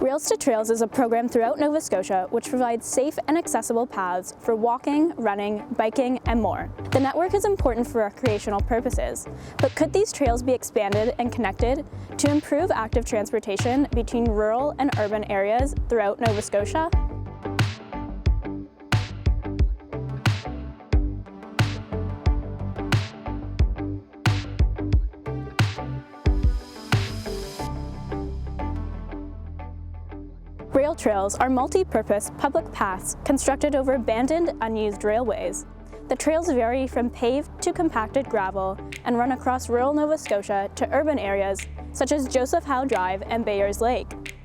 RailstoTrails is a program throughout Nova Scotia which provides safe and accessible paths for walking, running, biking, and more. The network is important for recreational purposes, but could these trails be expanded and connected to improve active transportation between rural and urban areas throughout Nova Scotia? Rail trails are multi-purpose public paths constructed over abandoned, unused railways. The trails vary from paved to compacted gravel and run across rural Nova Scotia to urban areas such as Joseph Howe Drive and Bayers Lake.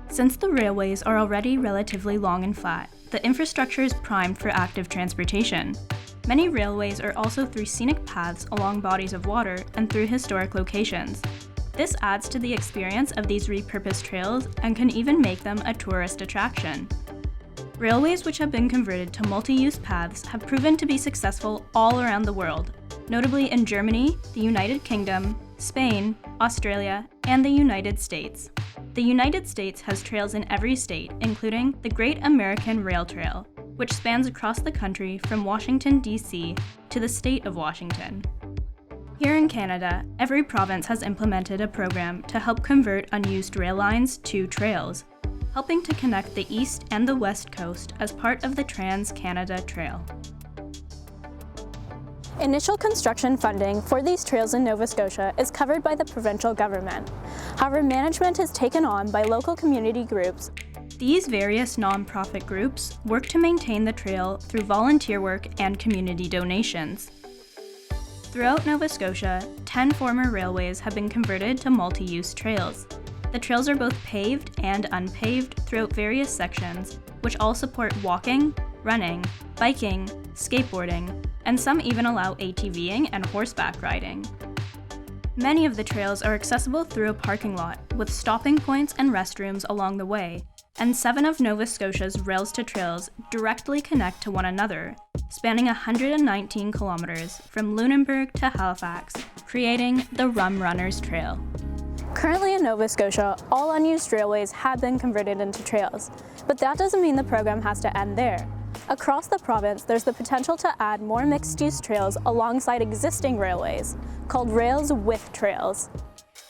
Since the railways are already relatively long and flat, the infrastructure is primed for active transportation. Many railways are also through scenic paths along bodies of water and through historic locations. This adds to the experience of these repurposed trails and can even make them a tourist attraction. Railways which have been converted to multi-use paths have proven to be successful all around the world, notably in Germany, the United Kingdom, Spain, Australia, and the United States. The United States has trails in every state, including the Great American Rail Trail, which spans across the country from Washington, D.C. to the state of Washington. Here in Canada, every province has implemented a program to help convert unused rail lines to trails, helping to connect the East and the West Coast as part of the Trans-Canada Trail. Initial construction funding for these trails in Nova Scotia is covered by the provincial government. However, management is taken on by local community groups. These various non-profit groups work to maintain the trail through volunteer work and community donations. Throughout Nova Scotia, 10 former railways have been converted to multi-use trails. The trails are both paved and unpaved throughout various sections, which all support walking, running, biking, skateboarding, and some even allow ATVing and horseback riding. Many of the trails are accessible through a parking lot, with stopping points and restrooms along the way, and 7 of Nova Scotia's RailstoTrails directly connect to one another, spanning 119 kilometers from Lunenburg to Halifax, creating the Rum Runners Trail. Currently in Nova Scotia, all unused railways have been converted into trails, but that doesn't mean the program has to end there. Across the province, there's the potential to add more mixed-use trails alongside existing railways, called Rails with Trails.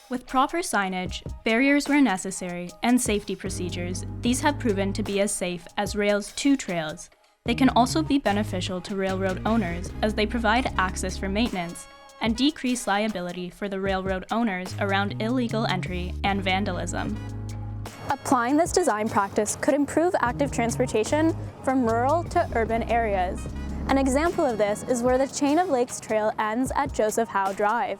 With proper signage, barriers where necessary, and safety procedures, these have proven to be as safe as Rails to Trails. They can also be beneficial to railroad owners as they provide access for maintenance and decrease liability for the railroad owners around illegal entry and vandalism. Applying this design practice could improve active transportation from rural to urban areas. An example of this is where the Chain of Lakes Trail ends at Joseph Howe Drive.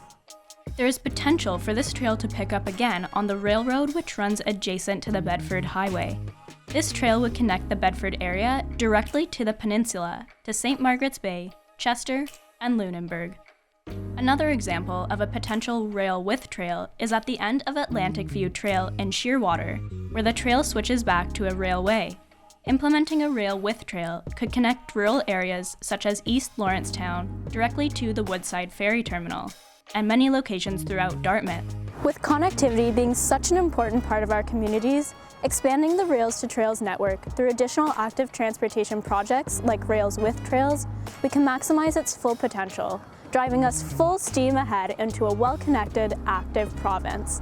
There is potential for this trail to pick up again on the railroad which runs adjacent to the Bedford Highway. This trail would connect the Bedford area directly to the peninsula, to St. Margaret's Bay, Chester, and Lunenburg. Another example of a potential rail with trail is at the end of Atlantic View Trail in Shearwater, where the trail switches back to a railway. Implementing a rail with trail could connect rural areas such as East Lawrencetown directly to the Woodside Ferry Terminal, and many locations throughout Dartmouth. With connectivity being such an important part of our communities, expanding the Rails to Trails network through additional active transportation projects like Rails with Trails, we can maximize its full potential, driving us full steam ahead into a well-connected, active province.